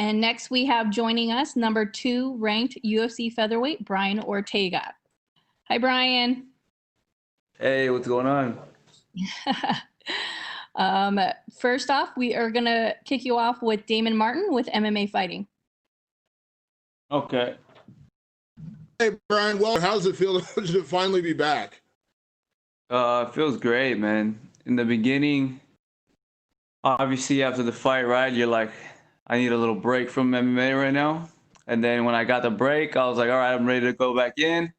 And next we have joining us number 2 ranked UFC featherweight, Brian Ortega. Hi, Brian. Hey, what's going on? First off, we are going to kick you off with Damon Martin with MMA Fighting. Okay. Hey, Brian. Well, how's it feel to finally be back? It feels great, man. In the beginning, obviously after the fight, right, you're like, I need a little break from MMA right now. And then when I got the break, I was like, all right, I'm ready to go back in.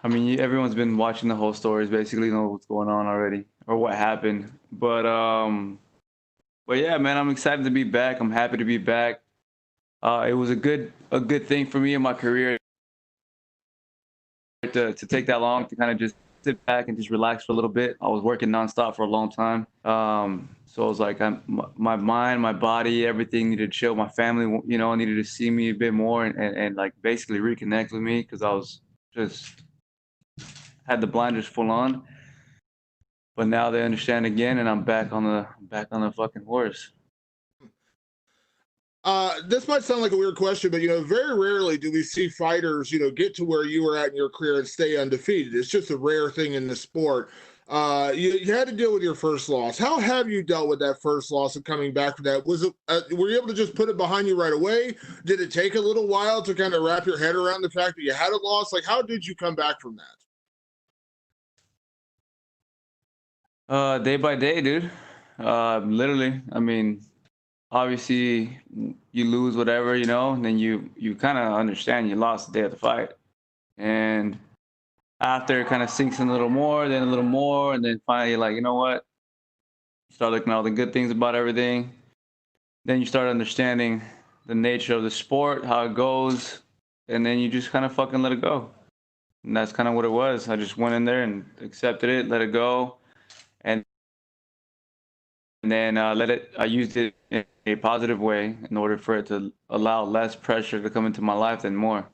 I mean, everyone's been watching the whole stories, basically know what's going on already or what happened. But yeah, man, I'm excited to be back. I'm happy to be back. It was a good thing for me in my career to take that long to kind of just sit back and just relax for a little bit. I was working nonstop for a long time. So I was like, my mind, my body, everything needed to chill. My family, needed to see me a bit more and like basically reconnect with me because I was just had the blinders full on. But now they understand again, and I'm back on the fucking horse. This might sound like a weird question, but very rarely do we see fighters, get to where you were at in your career and stay undefeated. It's just a rare thing in the sport. You had to deal with your first loss. How have you dealt with that first loss and coming back from that? Was it were you able to just put it behind you right away? Did it take a little while to kind of wrap your head around the fact that you had a loss? Like, how did you come back from that? Day by day, dude. Literally. I mean, obviously you lose whatever, and then you kind of understand you lost the day of the fight. And after it kind of sinks in a little more, then a little more, and then finally you're like, you know what? You start looking at all the good things about everything. Then you start understanding the nature of the sport, how it goes, and then you just kind of fucking let it go. And that's kind of what it was. I just went in there and accepted it, let it go. And then I used it in a positive way in order for it to allow less pressure to come into my life than more.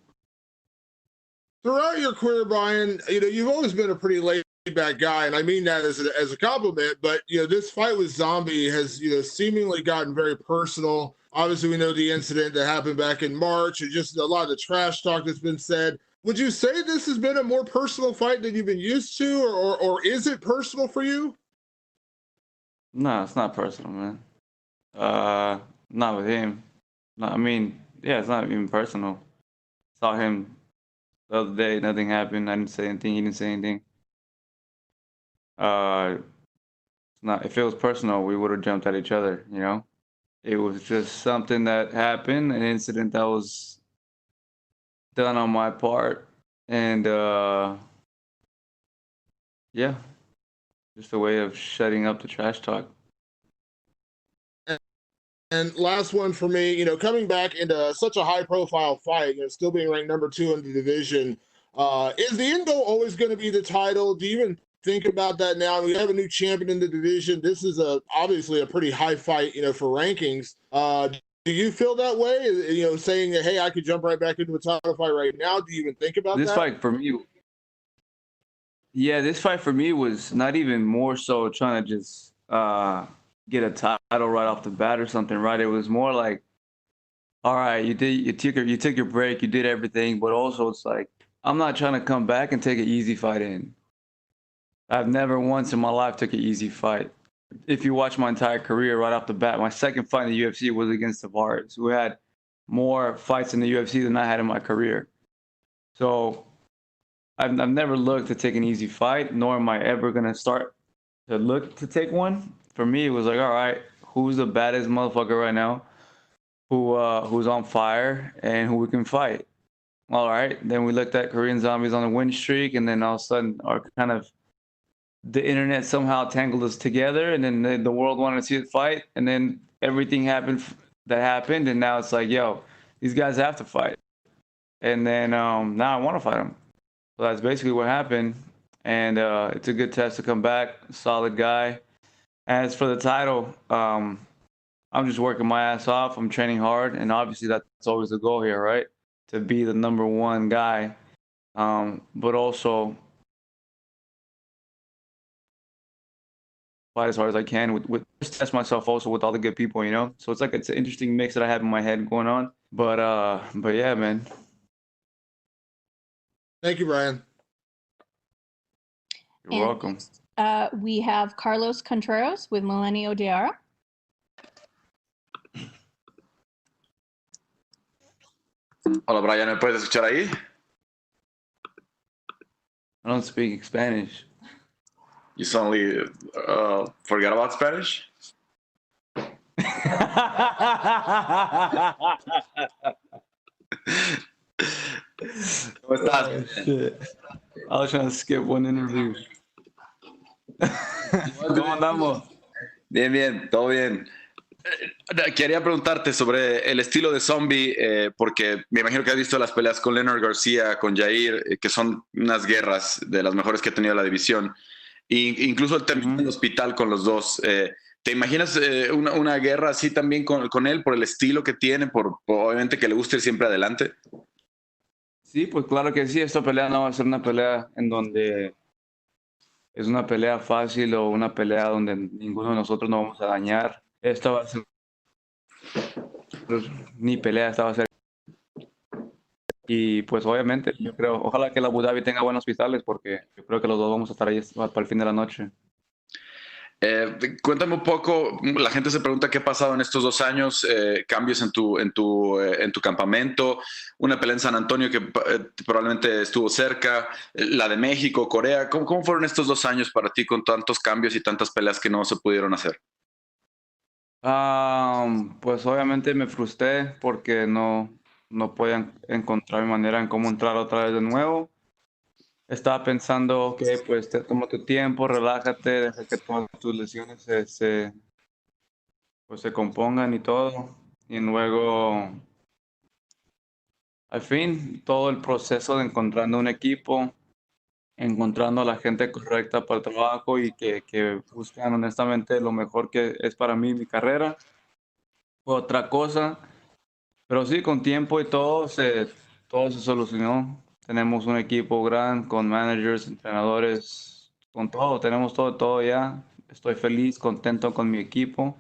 Throughout your career, Brian, you've always been a pretty laid back guy, and I mean that as a compliment. But this fight with Zombie has seemingly gotten very personal. Obviously, we know the incident that happened back in March, and just a lot of the trash talk that's been said. Would you say this has been a more personal fight than you've been used to, or is it personal for you? No, it's not personal, man. Not with him. No, I mean, yeah, it's not even personal. Saw him the other day, nothing happened. I didn't say anything. He didn't say anything. Not if it was personal, we would have jumped at each other. It was just something that happened, an incident that was done on my part, and yeah, just a way of shutting up the trash talk. And last one for me, coming back into such a high-profile fight, still being ranked number 2 in the division, is the end goal always going to be the title? Do you even think about that now? We have a new champion in the division. This is obviously a pretty high fight, for rankings. Do you feel that way? Saying that, hey, I could jump right back into a title fight right now. Do you even think about this that? Fight for me? Yeah, this fight for me was not even more so trying to just get a title right off the bat or something, right? It was more like, all right, you took your break, you did everything, but also it's like, I'm not trying to come back and take an easy fight in. I've never once in my life took an easy fight. If you watch my entire career right off the bat, my second fight in the UFC was against Tavares, who had more fights in the UFC than I had in my career. So I've never looked to take an easy fight, nor am I ever gonna start to look to take one. For me, it was like, all right, who's the baddest motherfucker right now? Who's on fire and who we can fight? All right. Then we looked at Korean Zombies on a win streak, and then all of a sudden, the internet somehow tangled us together, and then the world wanted to see it fight, and then everything happened that happened, and now it's like, yo, these guys have to fight, and then now I want to fight them. So that's basically what happened, and it's a good test to come back. Solid guy. As for the title, I'm just working my ass off. I'm training hard, and obviously that's always the goal here, right? To be the number 1 guy, but also fight as hard as I can with test myself also with all the good people, you know. So it's an interesting mix that I have in my head going on. But yeah, man. Thank you, Brian. You're welcome. We have Carlos Contreras with Milenio Diarra. Hola, Brian, ¿me puedes escuchar ahí? I don't speak Spanish. You suddenly forgot about Spanish? ¿Cómo estás? Oh, shit. I was trying to skip one interview. ¿Cómo andamos? Bien, bien, todo bien. Quería preguntarte sobre el estilo de Zombie, porque me imagino que has visto las peleas con Leonard García, con Jair, que son unas guerras de las mejores que ha tenido la división. Incluso el término del hospital con los dos. ¿Te imaginas una guerra así también con él por el estilo que tiene, por obviamente que le guste ir siempre adelante? Sí, pues claro que sí. Esta pelea no va a ser una pelea en donde es una pelea fácil o una pelea donde ninguno de nosotros nos vamos a dañar. Esta va a ser ni pelea, esta va a ser. Y pues obviamente, yo creo, ojalá que la Abu Dhabi tenga buenos hospitales porque yo creo que los dos vamos a estar ahí para el fin de la noche. Cuéntame un poco, la gente se pregunta qué ha pasado en estos 2 años, cambios en tu campamento, una pelea en San Antonio que probablemente estuvo cerca, la de México, Corea. ¿Cómo fueron estos 2 años para ti con tantos cambios y tantas peleas que no se pudieron hacer? Pues obviamente me frustré porque no podía encontrar mi manera en cómo entrar otra vez de nuevo. Estaba pensando, ok, pues toma tu tiempo, relájate, deja que todas tus lesiones se compongan y todo. Y luego, al fin, todo el proceso de encontrando un equipo, encontrando a la gente correcta para el trabajo y que buscan honestamente lo mejor que es para mí, mi carrera. Fue otra cosa. Pero sí, con tiempo y todo se solucionó. Tenemos un equipo grande con managers, entrenadores, con todo. Tenemos todo ya. Estoy feliz, contento con mi equipo.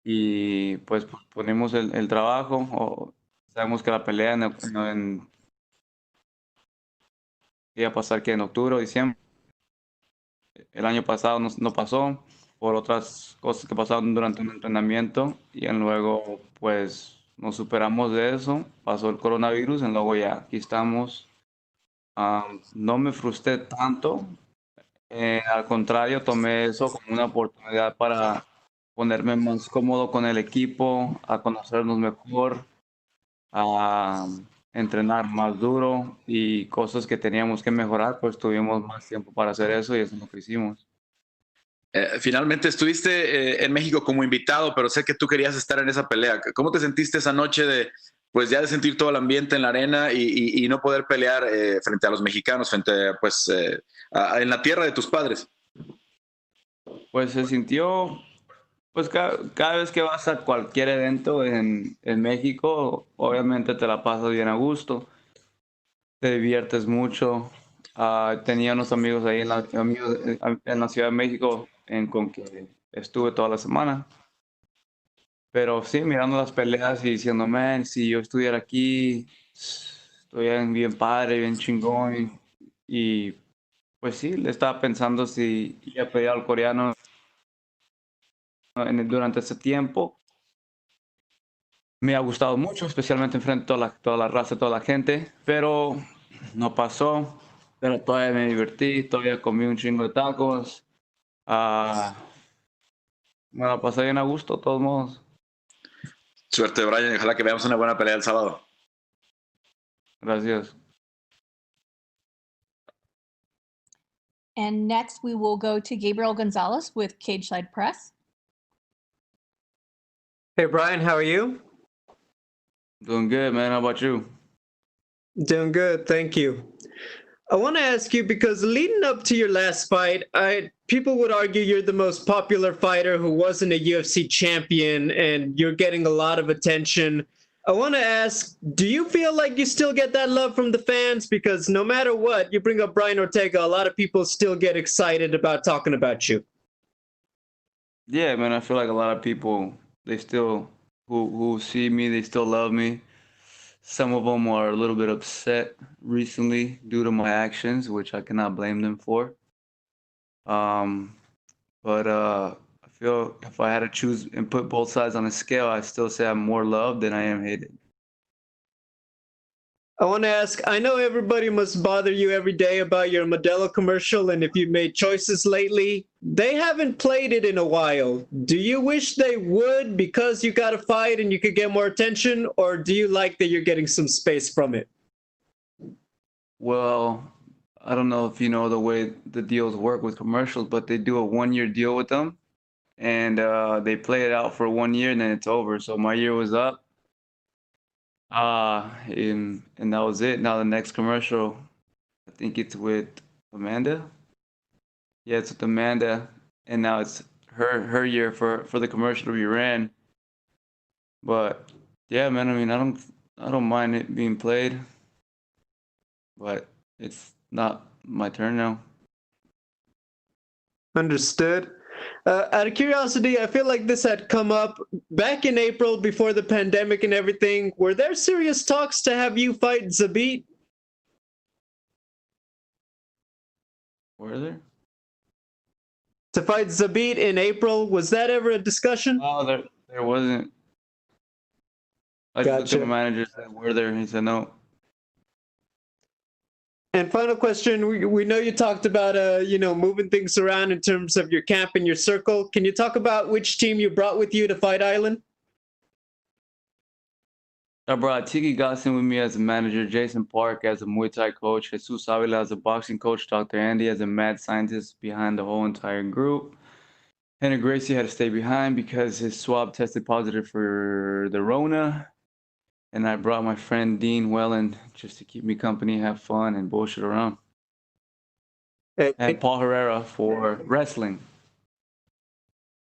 Y pues ponemos el trabajo. Sabemos que la pelea iba a pasar que en octubre o diciembre. El año pasado no pasó por otras cosas que pasaron durante un entrenamiento y luego pues nos superamos de eso, pasó el coronavirus y luego ya aquí estamos. No me frustré tanto, al contrario, tomé eso como una oportunidad para ponerme más cómodo con el equipo, a conocernos mejor, a entrenar más duro y cosas que teníamos que mejorar, pues tuvimos más tiempo para hacer eso y eso es lo que hicimos. Finalmente estuviste en México como invitado, pero sé que tú querías estar en esa pelea. ¿Cómo te sentiste esa noche pues ya de sentir todo el ambiente en la arena y no poder pelear frente a los mexicanos, en la tierra de tus padres? Pues se sintió, pues cada vez que vas a cualquier evento en México, obviamente te la pasas bien a gusto, te diviertes mucho. Tenía unos amigos ahí en la Ciudad de México con que estuve toda la semana. Pero sí, mirando las peleas y diciendo, man, si yo estuviera aquí, estoy bien padre, bien chingón. Y pues sí, le estaba pensando si iba a pelear al coreano durante ese tiempo. Me ha gustado mucho, especialmente enfrente de toda la raza, toda la gente, pero no pasó. Pero todavía me divertí, todavía comí un chingo de tacos. Me la pasé bien a gusto, de todos modos. Suerte, Brian, y ojalá que veamos una buena pelea el sábado. Gracias. And next we will go to Gabriel Gonzalez with Cage Side Press. Hey, Brian, how are you? Doing good, man. How about you? Doing good, thank you. I want to ask you because leading up to your last fight, people would argue you're the most popular fighter who wasn't a UFC champion, and you're getting a lot of attention. I want to ask, do you feel like you still get that love from the fans? Because no matter what, you bring up Brian Ortega, a lot of people still get excited about talking about you. Yeah, man, I feel like a lot of people, they still, who see me, they still love me. Some of them are a little bit upset recently due to my actions, which I cannot blame them for. Um, but I feel if I had to choose and put both sides on a scale, I still say I'm more loved than I am hated. I want to ask, I know everybody must bother you every day about your Modelo commercial and if you've made choices lately. They haven't played it in a while. Do you wish they would because you got a fight and you could get more attention, or do you like that you're getting some space from it? Well, I don't know if you know the way the deals work with commercials, but they do a 1 year deal with them, and they play it out for 1 year and then it's over. So my year was up, and that was it. Now the next commercial, I think it's with Amanda. Yeah, it's with Amanda, and now it's her year for the commercial to be ran. But yeah, man, I mean, I don't mind it being played, but it's not my turn now. Understood. Out of curiosity, I feel like this had come up back in April before the pandemic and everything. Were there serious talks to have you fight Zabit? Were there? To fight Zabit in April? Was that ever a discussion? Oh, there wasn't. I just looked at my Gotcha. manager and said, "Were there?" And he said, "No." And final question, we know you talked about moving things around in terms of your camp and your circle. Can you talk about which team you brought with you to Fight Island? I brought Tiki Gossin with me as a manager, Jason Park as a Muay Thai coach, Jesus Avila as a boxing coach, Dr. Andy as a mad scientist behind the whole entire group. Henry Gracie had to stay behind because his swab tested positive for the Rona. And I brought my friend Dean Welland just to keep me company, have fun, and bullshit around. Hey, And Paul Herrera for wrestling.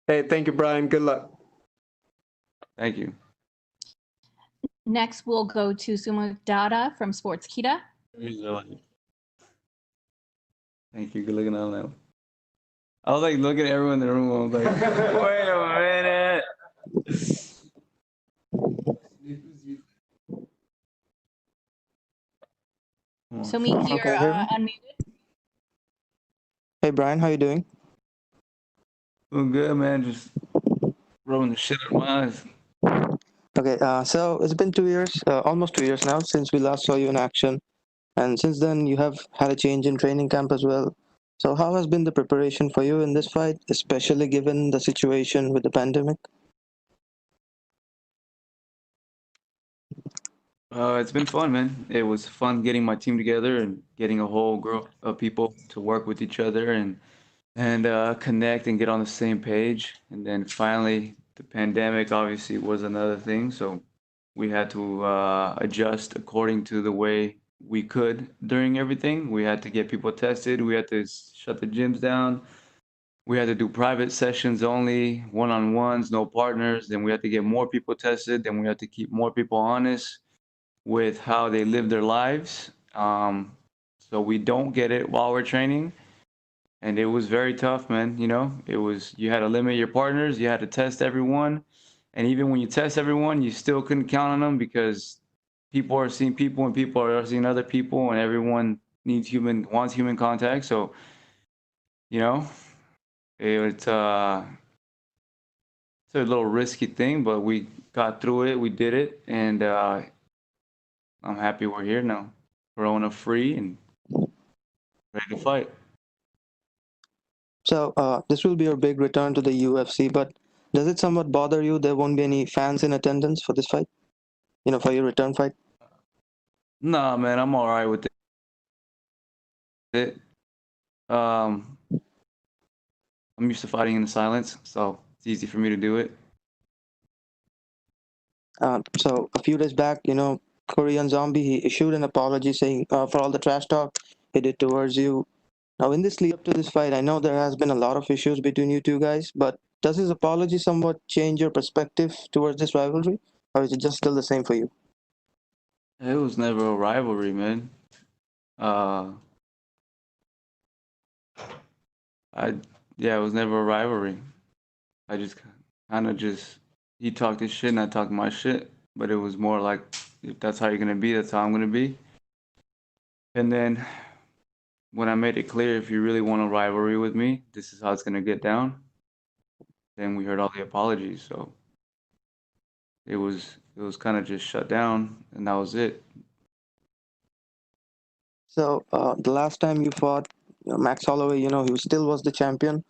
thank you, Brian. Good luck. Thank you. Next, we'll go to Suma Dada from Sports Kita. Thank you. Good looking out now. I was like looking at everyone in the room. I was like, wait a minute. So meet here, Okay, hear me? unmuted. Hey Brian, how you doing? Doing good, man. Just rubbing the shit out of my eyes. Okay, so it's been 2 years, almost 2 years now since we last saw you in action, and since then you have had a change in training camp as well. So how has been the preparation for you in this fight, especially given the situation with the pandemic? It's been fun, man. It was fun getting my team together and getting a whole group of people to work with each other and connect and get on the same page. And then finally, the pandemic obviously was another thing, so we had to adjust according to the way we could during everything. We had to get people tested. We had to shut the gyms down. We had to do private sessions only, one-on-ones, no partners. Then we had to get more people tested. Then we had to keep more people honest with how they live their lives. So we don't get it while we're training. And it was very tough, man. You know, you had to limit your partners, you had to test everyone. And even when you test everyone, you still couldn't count on them because people are seeing people and people are seeing other people and everyone wants human contact. So, you know, it's it's a little risky thing, but we got through it, we did it, and I'm happy we're here now. Corona free and ready to fight. So this will be your big return to the UFC, but does it somewhat bother you there won't be any fans in attendance for this fight? For your return fight? Nah, man, I'm all right with it. Um, I'm used to fighting in the silence, so it's easy for me to do it. So a few days back, Korean Zombie, he issued an apology saying for all the trash talk he did towards you. Now, in this lead up to this fight, I know there has been a lot of issues between you two guys, but does his apology somewhat change your perspective towards this rivalry, or is it just still the same for you? It was never a rivalry, man. Uh, I Yeah, it was never a rivalry. I just kind of just he talked his shit and I talked my shit, but it was more like if that's how you're gonna be, that's how I'm gonna be. And then when I made it clear, if you really want a rivalry with me, this is how it's gonna get down. Then we heard all the apologies, so it was kind of just shut down, and that was it. So the last time you fought Max Holloway, he still was the champion,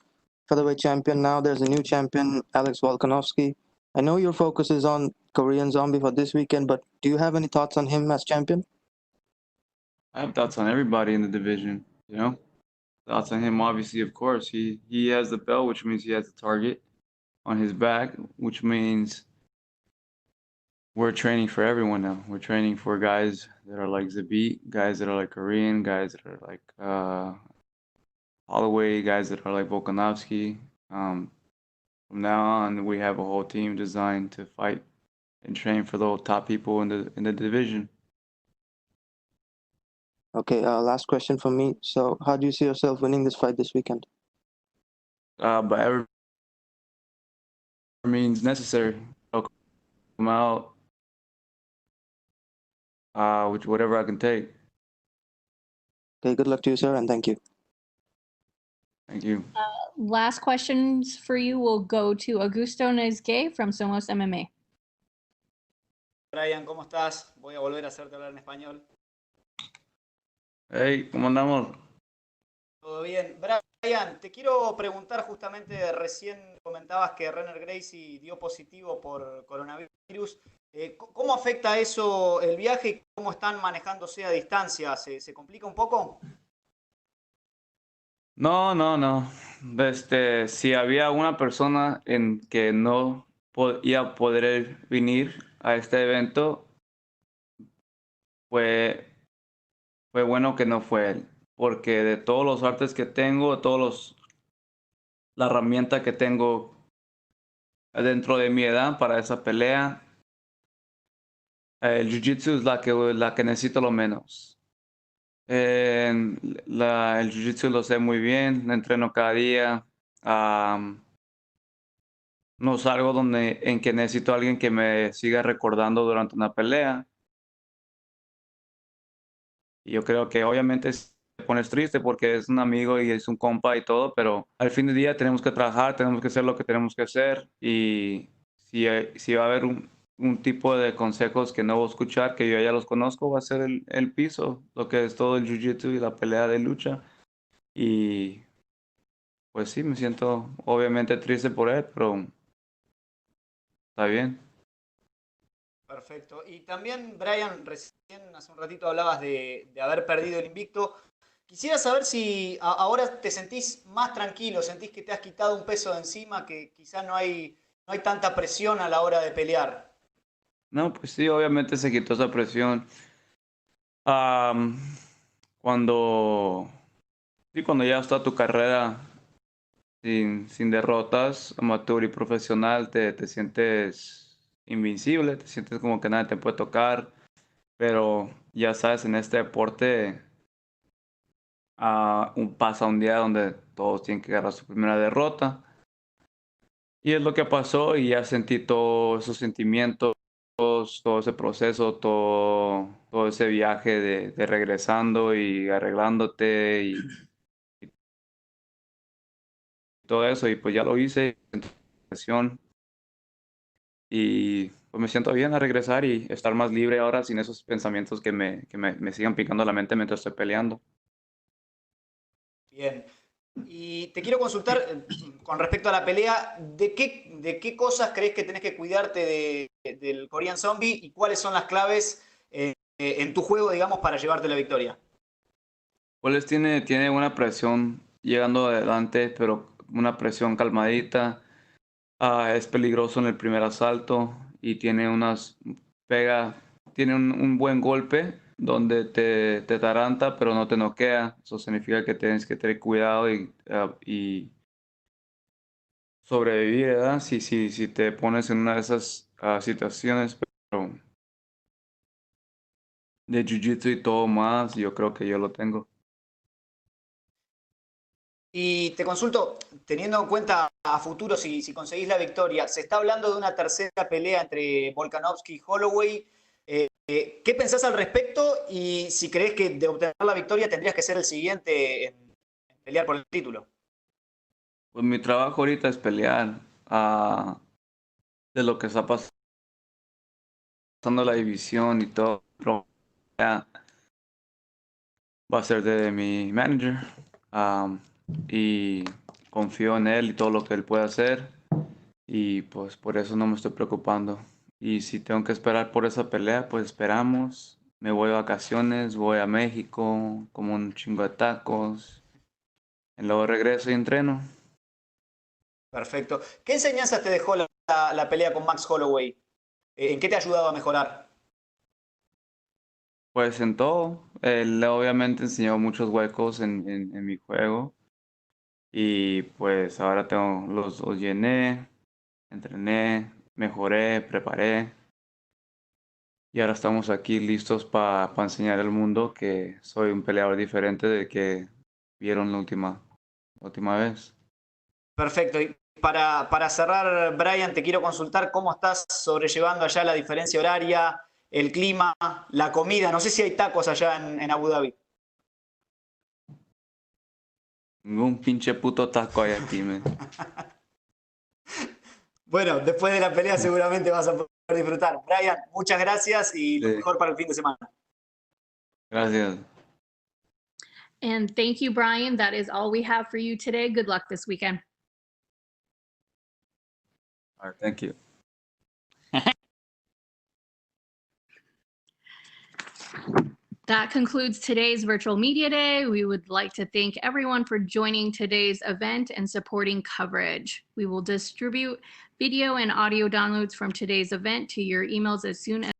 featherweight champion. Now there's a new champion, Alex Volkanovski. I know your focus is on Korean Zombie for this weekend, but do you have any thoughts on him as champion? I have thoughts on everybody in the division, Thoughts on him, obviously, of course. He has the belt, which means he has the target on his back, which means we're training for everyone now. We're training for guys that are like Zabit, guys that are like Korean, guys that are like Holloway, guys that are like Volkanovski. From now on, we have a whole team designed to fight and train for the top people in the division. Okay, last question for me. So how do you see yourself winning this fight this weekend? By every means necessary. I'll come out, with whatever I can take. Okay, good luck to you, sir, and thank you. Thank you. Last questions for you will go to Augusto Nezgue from Somos MMA. Brian, ¿cómo estás? Voy a volver a hacerte hablar en español. Hey, ¿cómo andamos? Todo bien. Brian, te quiero preguntar justamente, recién comentabas que Renner Gracie dio positivo por coronavirus. ¿Cómo afecta eso el viaje y cómo están manejándose a distancia? ¿Se complica un poco? No, no, no. Si había una persona en que no podía poder venir a este evento, fue, fue bueno que no fue él, porque de todos los artes que tengo, la herramienta que tengo dentro de mi edad para esa pelea, el jiu-jitsu es la que necesito lo menos. El jiu-jitsu lo sé muy bien, lo entreno cada día. No es algo en que necesito a alguien que me siga recordando durante una pelea. Y yo creo que obviamente te pones triste porque es un amigo y es un compa y todo, pero al fin del día tenemos que trabajar, tenemos que hacer lo que tenemos que hacer. Y si va a haber un tipo de consejos que no voy a escuchar, que yo ya los conozco, va a ser el piso, lo que es todo el jiu-jitsu y la pelea de lucha. Y pues sí, me siento obviamente triste por él, pero está bien. Perfecto. Y también, Brian, recién hace un ratito hablabas de haber perdido el invicto. Quisiera saber si ahora te sentís más tranquilo, sentís que te has quitado un peso de encima, que quizás no hay tanta presión a la hora de pelear. No, pues sí, obviamente se quitó esa presión. Am, cuando, cuando ya está tu carrera sin derrotas, amateur y profesional, te sientes invencible, te sientes como que nada te puede tocar, pero ya sabes, en este deporte pasa un día donde todos tienen que agarrar su primera derrota. Y es lo que pasó y ya sentí todos esos sentimientos, todo ese proceso, todo ese viaje de regresando y arreglándote y todo eso. Y pues ya lo hice, presión, y pues me siento bien a regresar y estar más libre ahora sin esos pensamientos que me sigan picando la mente mientras estoy peleando. Bien. Y te quiero consultar con respecto a la pelea, ¿de qué cosas crees que tenés que cuidarte del Korean Zombie y cuáles son las claves en tu juego, digamos, para llevarte la victoria? Pues tiene una presión llegando adelante, pero una presión calmadita. Es peligroso en el primer asalto y pega, tiene un buen golpe donde te taranta, pero no te noquea. Eso significa que tienes que tener cuidado y sobrevivir, ¿verdad? Si te pones en una de esas situaciones, pero de jiu-jitsu y todo más, yo creo que yo lo tengo. Y te consulto, teniendo en cuenta a futuro si conseguís la victoria, se está hablando de una tercera pelea entre Volkanovski y Holloway. ¿Qué pensás al respecto? Y si crees que de obtener la victoria tendrías que ser el siguiente en pelear por el título. Pues mi trabajo ahorita es pelear de lo que está pasando la división y todo. Pero ya va a ser de mi manager. Y confío en él y todo lo que él puede hacer. Y pues por eso no me estoy preocupando. Y si tengo que esperar por esa pelea, pues esperamos. Me voy de vacaciones, voy a México, como un chingo de tacos. Y luego regreso y entreno. Perfecto. ¿Qué enseñanzas te dejó la pelea con Max Holloway? ¿En qué te ha ayudado a mejorar? Pues en todo. Él obviamente enseñó muchos huecos en mi juego. Y pues ahora los llené, entrené, mejoré, preparé. Y ahora estamos aquí listos para enseñar al mundo que soy un peleador diferente de que vieron la última vez. Perfecto. Y para cerrar, Brian, te quiero consultar cómo estás sobrellevando allá la diferencia horaria, el clima, la comida. No sé si hay tacos allá en Abu Dhabi. Ningún pinche puto taco hay aquí, man. Bueno, después de la pelea seguramente vas a poder disfrutar. Brian, muchas gracias y lo Sí, mejor para el fin de semana. gracias. And thank you, Brian. That is all we have for you today. Good luck this weekend. All right, thank you. That concludes today's virtual media day. We would like to thank everyone for joining today's event and supporting coverage. We will distribute video and audio downloads from today's event to your emails as soon as